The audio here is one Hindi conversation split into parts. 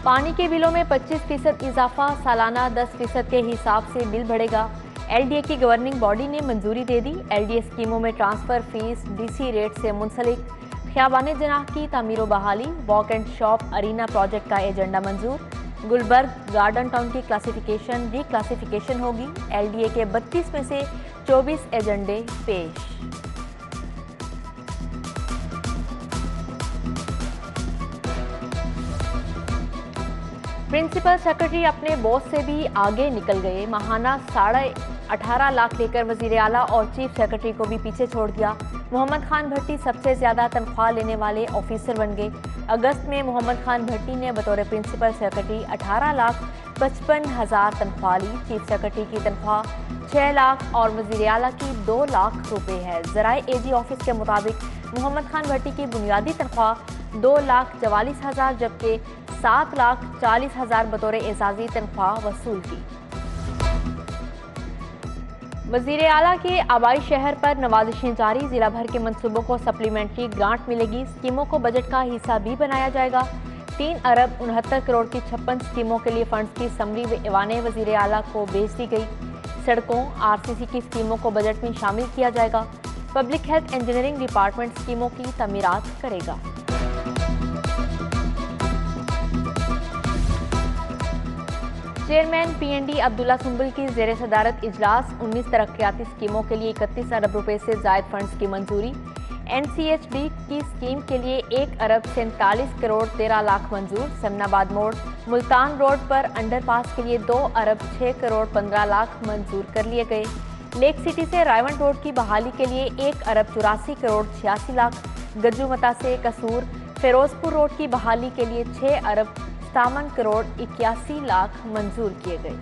पानी के बिलों में 25% इजाफा, सालाना 10% के हिसाब से बिल बढ़ेगा। एलडीए की गवर्निंग बॉडी ने मंजूरी दे दी। एलडीए स्कीमों में ट्रांसफर फीस डीसी रेट से मुंसलिक। खियाबान जनाह की तामीर बहाली, walk and shop arena project का एजेंडा मंजूर। गुलबर्ग गार्डन टाउन की क्लासिफिकेशन रिक्लासिफिकेशन होगी। एलडीए के 32 में से 24 एजेंडे पेश। प्रिंसिपल सेक्रेटरी अपने बॉस से भी आगे निकल गए। माहाना 18.5 लाख लेकर वजीर आला और चीफ सेक्रेटरी को भी पीछे छोड़ दिया। मोहम्मद खान भट्टी सबसे ज्यादा तनख्वाह लेने वाले ऑफिसर बन गए। अगस्त में मोहम्मद खान भट्टी ने बतौर प्रिंसिपल सेक्रेटरी 18,55,000 तनख्वाह ली। चीफ सेक्रेटरी की तनख्वाह 6 लाख और वजीर आला की 2 लाख रुपए है। ज़राए एजी ऑफिस के मुताबिक मोहम्मद खान भट्टी की बुनियादी तनख्वाह 2,44,000 जबकि 7,40,000 बतौर एजाजी तनख्वाह वसूल की। वजीर आला के आबाई शहर पर नवाजिशें जारी। जिला भर के मंसूबों को सप्लीमेंट्री ग्रांट मिलेगी। स्कीमों को बजट का हिस्सा भी बनाया जाएगा। 3 अरब 69 करोड़ की 56 स्कीमों के लिए फंड्स की समरी एवाने वजीर आला को भेज दी गई। सड़कों आरसीसी की स्कीमों को बजट में शामिल किया जाएगा। पब्लिक हेल्थ इंजीनियरिंग डिपार्टमेंट स्कीमों की तमीरात करेगा। चेयरमैन पीएनडी अब्दुल्ला सुंबुल की जेर सदारत इजलास। 19 तरक्याती स्कीमों के लिए 31 अरब रुपए से जायद फंड्स की मंजूरी। एनसीएचडी की स्कीम के लिए 1 अरब 47 करोड़ 13 लाख मंजूर। समनाबाद मोड़ मुल्तान रोड पर अंडरपास के लिए 2 अरब 6 करोड़ 15 लाख मंजूर कर लिए गए। लेक सिटी से रायवन रोड की बहाली के लिए 1 अरब 84 करोड़ 86 लाख। गज्जूमता से कसूर फिरोजपुर रोड की बहाली के लिए 6 अरब 57 करोड़ 81 लाख मंजूर किए गए।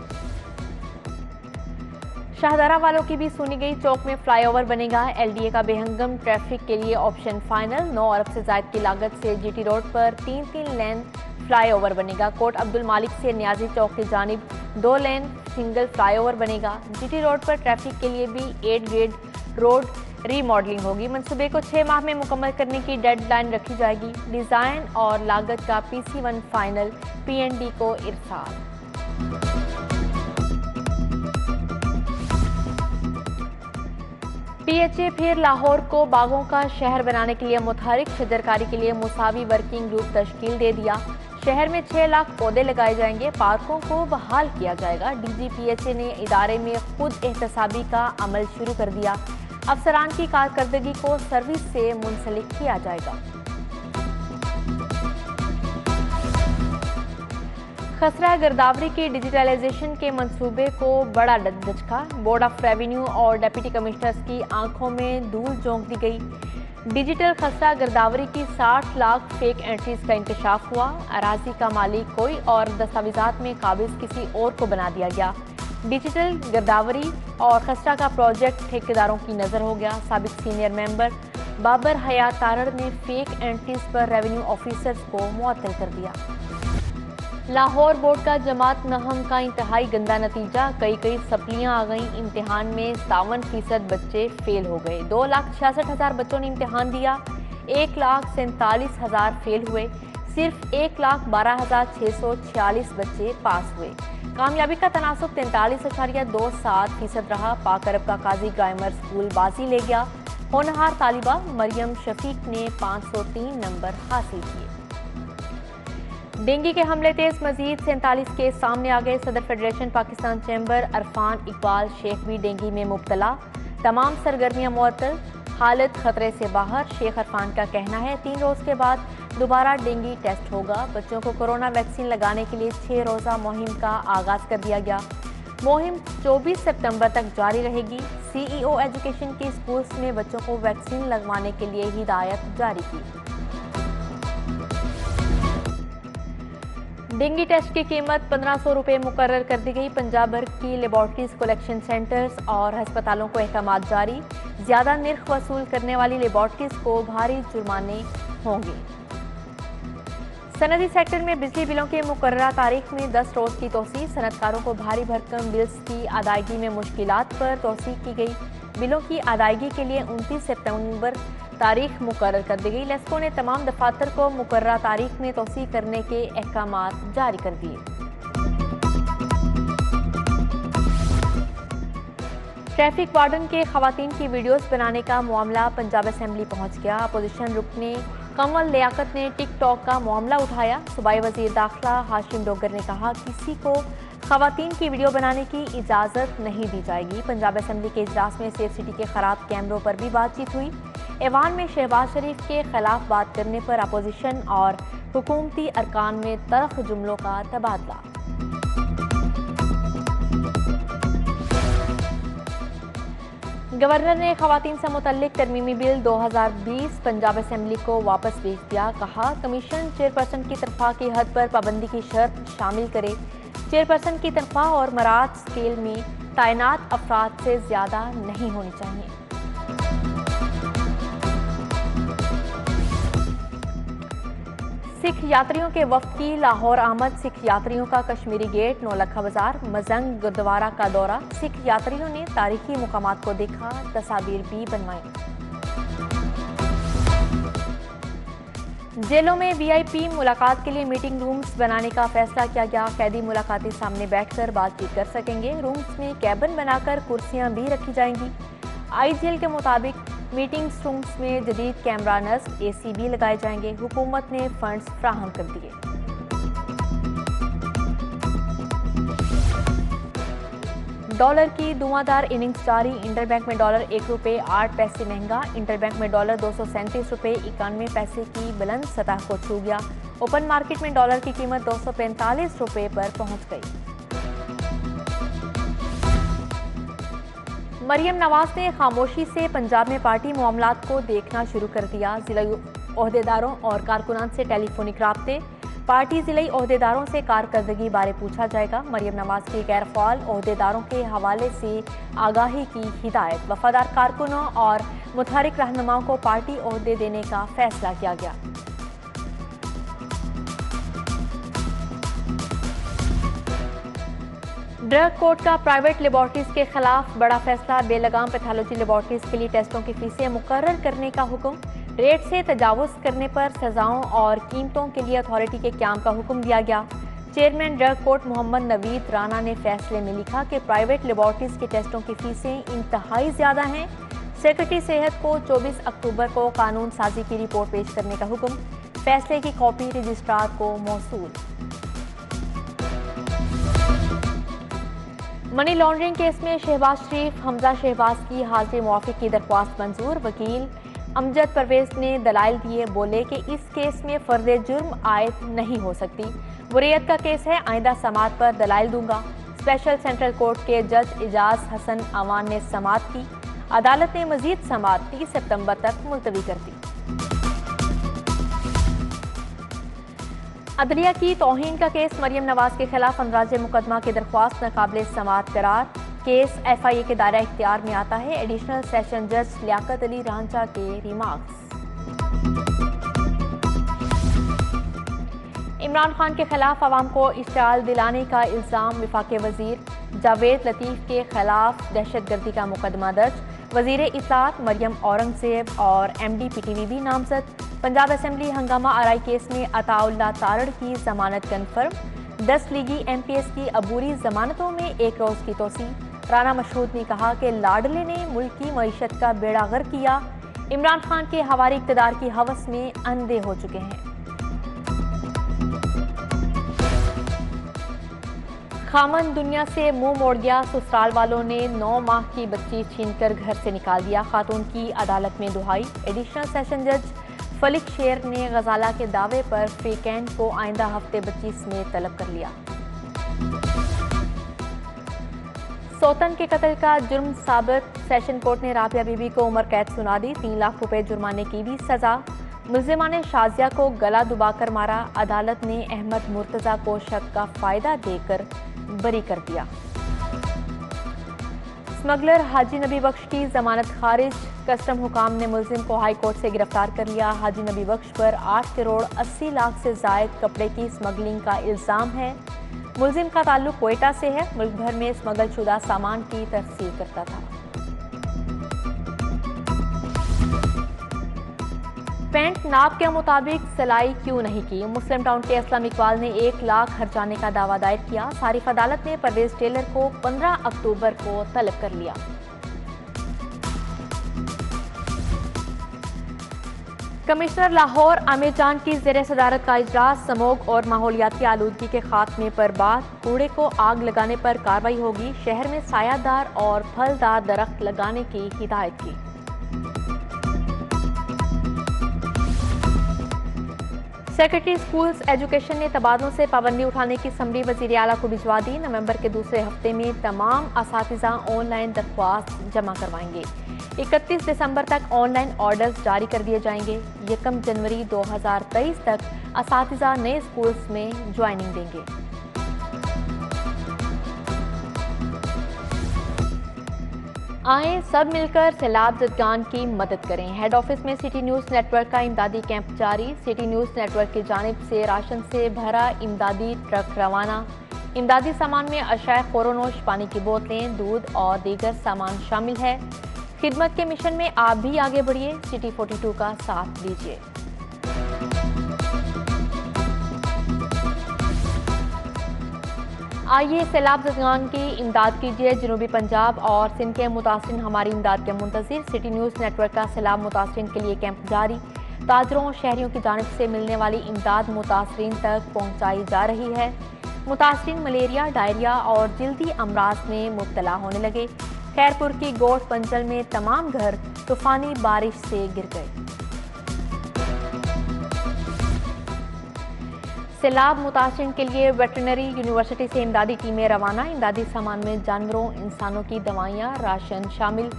शाहदरा वालों की भी सुनी गई। चौक में फ्लाईओवर बनेगा। एलडीए का बेहंगम ट्रैफिक के लिए ऑप्शन फाइनल। 9 अरब से जायद की लागत से जीटी रोड पर 3 लेन फ्लाईओवर बनेगा। कोट अब्दुल मालिक से न्याजी चौक की जानिब 2 लेन सिंगल फ्लाईओवर बनेगा। जीटी रोड पर ट्रैफिक के लिए भी 8 ग्रेड रोड रीमॉडलिंग होगी। मंसूबे को 6 माह में मुकम्मल करने की डेडलाइन रखी जाएगी। डिजाइन और लागत का PC1 फाइनल पीएनडी को इरसाल। पीएचए फिर लाहौर को बागों का शहर बनाने के लिए मुतहरिक। शजरकारी के लिए मुसावी वर्किंग ग्रुप तश्कील दे दिया। शहर में 6 लाख पौधे लगाए जाएंगे। पार्कों को बहाल किया जाएगा। डीजी पीएचए ने इदारे में खुद एहतसाबी का अमल शुरू कर दिया। अफसरान की कारकर्दगी को सर्विस से मुंसलिक किया जाएगा। खसरा गिरदावरी की डिजिटलाइजेशन के मंसूबे को बड़ा धचका। बोर्ड ऑफ रेवेन्यू और डिप्टी कमिश्नर्स की आंखों में धूल झोंक दी गई। डिजिटल खसरा गिरदावरी की 60 लाख फेक एंट्रीज का इंकशाफ हुआ। अराजी का मालिक कोई और दस्तावेजात में काबिज किसी और को बना दिया गया। डिजिटल गिरदावरी और खसरा का प्रोजेक्ट ठेकेदारों की नजर हो गया। साबिक सीनियर मेंबर बाबर हयात तारड़ ने फेक एंट्रीज पर रेवेन्यू ऑफिसर्स को मुअत्तल कर दिया। लाहौर बोर्ड का जमात नहम का इंतहाई गंदा नतीजा। कई सप्लियां आ गईं। इम्तिहान में 57% बच्चे फेल हो गए। 2,66,000 बच्चों ने इम्तिहान दिया। 1,47,000 फेल हुए। सिर्फ 1,12,646 बच्चे पास हुए। कामयाबी का तनासुब 43.27% रहा। पाक अरब का काजी ग्रामर स्कूल बाजी ले गया। होनहार तालिबा मरियम शफीक ने 503 नंबर हासिल किए। डेंगू के हमले तेज मजीद 47 केस सामने आ गए। सदर फेडरेशन पाकिस्तान चैम्बर अरफान इकबाल शेख भी डेंगू में मुब्तला। तमाम सरगर्मियां मुअत्तल। हालत खतरे से बाहर। शेख अरफान का कहना है 3 रोज के बाद दोबारा डेंगू टेस्ट होगा। बच्चों को कोरोना वैक्सीन लगाने के लिए 6 रोज़ा मुहिम का आगाज कर दिया गया। मुहिम 24 सितंबर तक जारी रहेगी। सीईओ एजुकेशन की स्कूल्स में बच्चों को वैक्सीन लगवाने के लिए हिदायत जारी की। डेंगू टेस्ट की कीमत 1500 रुपये मुकर्रर कर दी गई। पंजाब भर की लेबॉर्ट्रीज, कलेक्शन सेंटर्स और अस्पतालों को अहकामात जारी। ज्यादा निर्ख वसूल करने वाली लेबॉर्ट्रीज को भारी जुर्माने होंगे। सनदी सेक्टर में बिजली बिलों के मुकर्ररा तारीख में 10 रोज की तोसी। सनतकारों को भारी भरकम बिल्स की अदायगी में मुश्किलात पर तोसी की गई। बिलों की अदायगी के लिए 29 सितंबर तारीख मुकर्रर कर दी गई। लेस्को ने तमाम दफातर को मुकर्ररा तारीख में तोसी करने के अहकामात जारी कर दिए। ट्रैफिक वार्डन के खवातीन की वीडियोस बनाने का मामला पंजाब असेंबली पहुंच गया। अपोजिशन रुकने कमल लियाकत ने टिकटॉक का मामला उठाया। सूबाई वजीर दाखिला हाशिम डोगर ने कहा किसी को खवातीन की वीडियो बनाने की इजाज़त नहीं दी जाएगी। पंजाब असेंबली के इजलास में सेफ सिटी के खराब कैमरों पर भी बातचीत हुई। ऐवान में शहबाज शरीफ के खिलाफ बात करने पर अपोजिशन और हुकूमती अरकान में तल्ख जुमलों का तबादला। गवर्नर ने खवातीन से मुतल्लिक तरमीमी बिल 2020 पंजाब असेंबली को वापस भेज दिया। कहा कमीशन चेयरपर्सन की तनख्वाह की हद पर पाबंदी की शर्त शामिल करे। चेयरपर्सन की तनख्वाह और मराद स्केल में तैनात अफराद से ज्यादा नहीं होनी चाहिए। सिख यात्रियों के वफ्द की लाहौर आमद। सिख यात्रियों का कश्मीरी गेट, नौलखा बाजार, मजंग गुरुद्वारा का दौरा। सिख यात्रियों ने तारीखी मुकामात को देखा, तस्वीर भी बनवाई। जेलों में वीआईपी मुलाकात के लिए मीटिंग रूम्स बनाने का फैसला किया गया। कैदी मुलाकाती सामने बैठकर बातचीत कर सकेंगे। रूम्स में कैबिन बनाकर कुर्सियां भी रखी जाएंगी। आईजीएल के मुताबिक मीटिंग्स रूम्स में जदीद कैमरा नस्ब, एसी भी लगाए जाएंगे। हुकूमत ने फंड्स फ्राहम कर दिए। डॉलर की धुआंधार इनिंग्स जारी। इंटरबैंक में डॉलर 1 रुपये 8 पैसे महंगा। इंटरबैंक में डॉलर 237 रुपये 91 पैसे की बुलंद सतह को छू गया। ओपन मार्केट में डॉलर की कीमत 245 रुपये पर पहुंच गई। मरियम नवाज ने खामोशी से पंजाब में पार्टी मामलात को देखना शुरू कर दिया। जिला ओहदेदारों और कारकुनान से टेलीफोनिक राब्ते। पार्टी जिले ओहदेदारों से कारकर्दगी बारे पूछा जाएगा। मरियम नवाज की गैर फ़ाल ओहदेदारों के हवाले से आगाही की हिदायत। वफादार कारकुनों और मुतहरिक रहनुमाओं को पार्टी ओहदे देने का फैसला किया गया। ड्रग कोर्ट का प्राइवेट लेबॉर्ट्रीज के खिलाफ बड़ा फैसला। बेलगाम पैथोलॉजी लेबॉर्ट्रीज के लिए टेस्टों की फीसें मुकर्रर करने का हुक्म। रेट से तजावुज करने पर सजाओं और कीमतों के लिए अथॉरिटी के क्याम का हुक्म दिया गया। Chairman drug court Mohammad Naveed Rana ने फैसले में लिखा कि प्राइवेट लेबॉर्ट्रीज के टेस्टों की फीसें इंतहाई ज्यादा हैं। सेक्रेटरी सेहत को 24 अक्टूबर को कानून साजी की रिपोर्ट पेश करने का हुक्म। फैसले की कॉपी रजिस्ट्रार को मौसूल। मनी लॉन्ड्रिंग केस में शहबाज शरीफ हमजा शहबाज की हाजिर मुआफिक की दरख्वास्त मंजूर। वकील अमजद परवेज ने दलाइल दिए, बोले कि इस केस में फर्द जुर्म आयद नहीं हो सकती। बुरियत का केस है, आइंदा समात पर दलाइल दूंगा। स्पेशल सेंट्रल कोर्ट के जज इजाज हसन अवान ने समात की। अदालत ने मजीद समात 30 सितंबर तक मुलतवी कर दी। अदलिया की तौहीन का केस। मरियम नवाज के खिलाफ अंदराज मुकदमा की दरख्वास्त नाकाबिल समात करार। केस एफआईए के दायरा इख्तियार में आता है। एडिशनल सेशन जज लियाकत अली रांचा के रिमार्क्स। इमरान खान के खिलाफ अवाम को इश्तियाल दिलाने का इल्जाम। वफाकी वजीर जावेद लतीफ के खिलाफ दहशतगर्दी का मुकदमा दर्ज। वजीर इत्तलात मरियम औरंगजेब और एमडी पीटीवी भी नामजद। पंजाब असेंबली हंगामा आरआई केस में अताउल्ला तारड़ की जमानत कन्फर्म। 10 लीगी एमपीएस की अबूरी जमानतों में 1 रोज की तोसी। राना मशहूद ने कहा कि लाडले ने मुल्क की मईशत का बेड़ा गर्क किया। इमरान खान के हवारी इक़्तिदार की हवस में अंधे हो चुके हैं। खामन दुनिया से मुंह मोड़ गया। ससुराल वालों ने 9 माह की बच्ची छीनकर घर से निकाल दिया। खातून की अदालत में दुहाई। एडिशनल सेशन जज फलिक शेर ने गजाला के दावे पर फ्रीकैंड को आइंदा हफ्ते बच्ची समेत तलब कर लिया। सौतन के कत्ल का जुर्म साबित। सेशन कोर्ट ने राबिया बीबी को उम्र कैद सुना दी। 3 लाख रुपए जुर्माने की भी सजा। मुल्जिमा ने शाजिया को गला दुबाकर मारा। अदालत ने अहमद मुर्तजा को शक का फायदा देकर बरी कर दिया। स्मगलर हाजी नबी बख्श की जमानत खारिज। कस्टम हुकाम ने मुल्जिम को हाई कोर्ट से गिरफ्तार कर लिया। हाजी नबी बख्श पर 8 करोड़ 80 लाख से जायद कपड़े की स्मगलिंग का इल्जाम है। मुल्जिम का ताल्लुक क्वेटा से है। मुल्क भर में स्मगल शुदा सामान की तरसील करता था। पेंट नाप के मुताबिक सिलाई क्यों नहीं की? मुस्लिम टाउन के असलम इकबाल ने 1 लाख हर्जाने का दावा दायर किया। सारिफ अदालत ने परवेज टेलर को 15 अक्टूबर को तलब कर लिया। कमिश्नर लाहौर आमिर जान की ज़ेर सदारत का इजलास। स्मोग और माहौलियाती आलूदगी के खात्मे पर बात। कूड़े को आग लगाने पर कार्रवाई होगी। शहर में सायादार और फलदार दरख्त लगाने की हिदायत की। सेक्रेटरी स्कूल्स एजुकेशन ने तबादलों से पाबंदी उठाने की समरी वज़ीर आला को भिजवा दी। नवंबर के दूसरे हफ्ते में तमाम असातिज़ा ऑनलाइन दरख्वास्त जमा करवाएंगे। 31 दिसंबर तक ऑनलाइन ऑर्डर्स जारी कर दिए जाएंगे। 1 जनवरी 2023 तक असातिज़ा नए स्कूल्स में ज्वाइनिंग देंगे। आए सब मिलकर सैलाब ज़दगान की मदद करें। हेड ऑफिस में सिटी न्यूज़ नेटवर्क का इमदादी कैंप जारी। सिटी न्यूज़ नेटवर्क की जानिब से राशन से भरा इमदादी ट्रक रवाना। इमदादी सामान में अशाए खोरोनोश, पानी की बोतलें, दूध और दीगर सामान शामिल है। खिदमत के मिशन में आप भी आगे बढ़िए। सिटी 42 का साथ दीजिए। आइए सैलाब ज़दगान की इमदाद कीजिए। जनूबी पंजाब और सिंध के मुतासिरीन हमारी इमदाद के मुंतज़िर। सिटी न्यूज़ नेटवर्क का सैलाब मुतासिरीन के लिए कैंप जारी। ताजरों और शहरियों की जानिब से मिलने वाली इमदाद मुतासिरीन तक पहुँचाई जा रही है। मुतासिरीन मलेरिया, डायरिया और जल्दी अमराज में मुब्तला होने लगे। खैरपुर की गोट पंचल में तमाम घर तूफानी बारिश से गिर गए। सैलाब मुतासिरीन के लिए वेटरनरी यूनिवर्सिटी से इमदादी टीमें रवाना। इमदादी सामान में जानवरों, इंसानों की दवाइयाँ, राशन शामिल।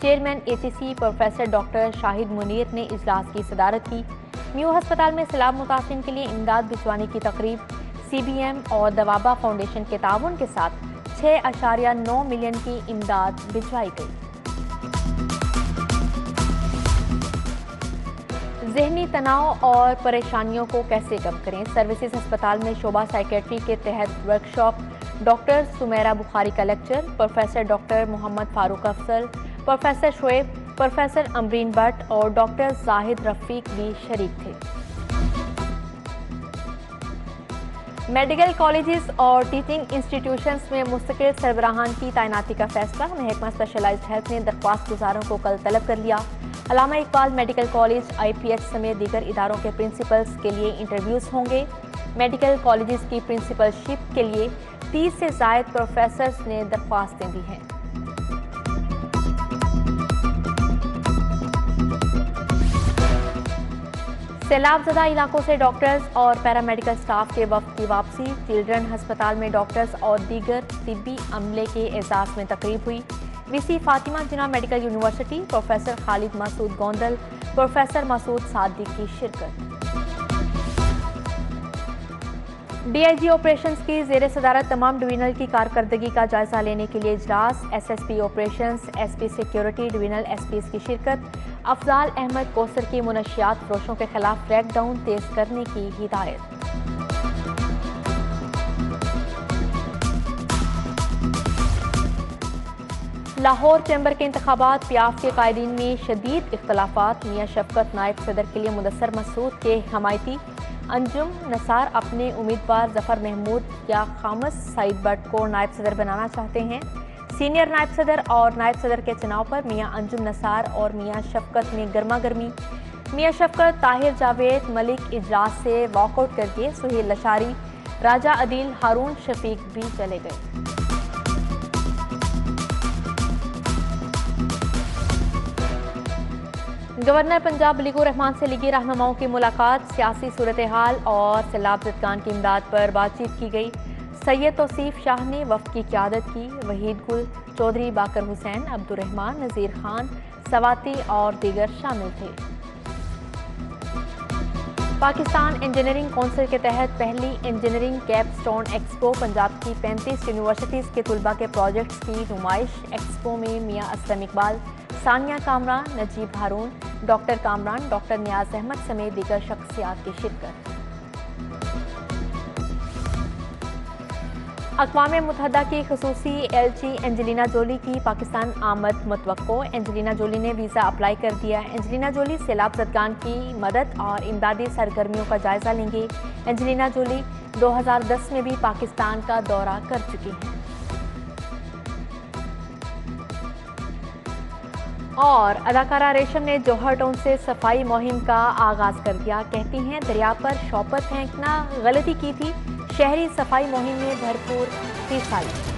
Chairman ACC professor doctor Shahid Munir ने इजलास की सदारत की। न्यू अस्पताल में सैलाब मुतासिरीन के लिए इमदाद भिजवाने की तकरीब। CBM और दवाबा फाउंडेशन के ताउन के साथ 6.9 मिलियन की इमदाद भिजवाई गई। ज़हनी तनाव और परेशानियों को कैसे कम करें? सर्विसेज अस्पताल में शोबा साइकेट्री के तहत वर्कशॉप। डॉक्टर सुमेरा बुखारी का lecture. Professor doctor Mohammad Farooq Afzal, professor Shoaib, professor Amreen Bhatt और डॉक्टर जाहिद रफीक भी शरीक थे। मेडिकल कॉलेजेस और टीचिंग इंस्टीट्यूशंस में मुस्तकिल सरबराहान की तैनाती का फैसला। महकमा स्पेशलाइज्ड हेल्थ ने दरख्वास्त गुजारों को कल तलब कर लिया। अल्लामा इकबाल मेडिकल कॉलेज, IPH समेत दीगर इदारों के प्रिंसिपल्स के लिए इंटरव्यूज़ होंगे। मेडिकल कॉलेजेस की प्रिंसिपलशिप के लिए 30 से ज़ायद प्रोफेसर्स ने दरख्वास्तें दी हैं। सैलाबज़दा इलाकों से डॉक्टर्स और पैरामेडिकल स्टाफ के वफ्द की वापसी। चिल्ड्रन हस्पताल में डॉक्टर्स और दीगर तिब्बी अमले के एजाज़ में तकरीब हुई। VC Fatima Jinnah medical university, professor Khalid Masood Gondal, professor Masood Sadiq की शिरकत। DIG ऑपरेशंस की ज़ेर सदारत तमाम डिवीजनल की कारकर्दगी का जायजा लेने के लिए इजलास। SSP operations, SP security, divisional SPs की शिरकत। अफजाल अहमद कौसर की मुनशियात फरोशों के खिलाफ क्रैकडाउन तेज करने की हिदायत। लाहौर चैम्बर के इंतखाबात। PIAF के कायदीन में शदीद इख्तलाफात। मियाँ शफकत नायब सदर के लिए मुदस्सर मसूद के हमायती। अंजुम नसार अपने उम्मीदवार जफर महमूद या खामस सईद भट्ट को नायब सदर बनाना चाहते हैं। सीनियर नायब सदर और नायब सदर के चुनाव पर मियाँ अंजुम नसार और मियाँ शफकत में गर्मा गर्मी। मियाँ शफकत ताहिर जावेद मलिक इजलास से वॉकआउट करके सुहेल लशारी, राजा अदील, हारून शफीक भी चले गए। गवर्नर पंजाब वलीकुर रहमान से लीगी रहनुमाओं की मुलाकात। सियासी सूरत हाल और सैलाब ज़दगान की इमदाद पर बातचीत की गई। सैयद तौसीफ शाह ने वफ़द की क़यादत की। वहीद गुल, चौधरी बाकर हुसैन, अब्दुर्रहमान, नज़ीर खान, सवाती और दीगर शामिल थे। पाकिस्तान इंजीनियरिंग कौंसिल के तहत पहली इंजीनियरिंग कैपस्टोन एक्सपो। पंजाब की 35 यूनिवर्सिटीज़ के तुलबा के प्रोजेक्ट्स की नुमाइश। एक्सपो में मियाँ असलम इकबाल, सानिया कामरान, नजीब हारून, डॉक्टर कामरान, डॉक्टर नियाज अहमद समेत दीगर शख्सियात की शिरकत। अक़वाम मुत्तहदा की ख़ुसूसी एलची एंजेलिना जोली की पाकिस्तान आमद मुतवक्को। एंजेलिना जोली ने वीज़ा अप्लाई कर दिया। एंजेलिना जोली सैलाब ज़दगान की मदद और इमदादी सरगर्मियों का जायज़ा लेंगे। एंजेलिना जोली 2010 में भी पाकिस्तान का दौरा कर चुकी हैं। और अदाकारा रेशम ने जौहर टाउन से सफाई मुहिम का आगाज कर दिया। कहती हैं दरिया पर शॉपर फेंकना गलती की थी। शहरी सफाई मुहिम में भरपूर हिस्सा लिया।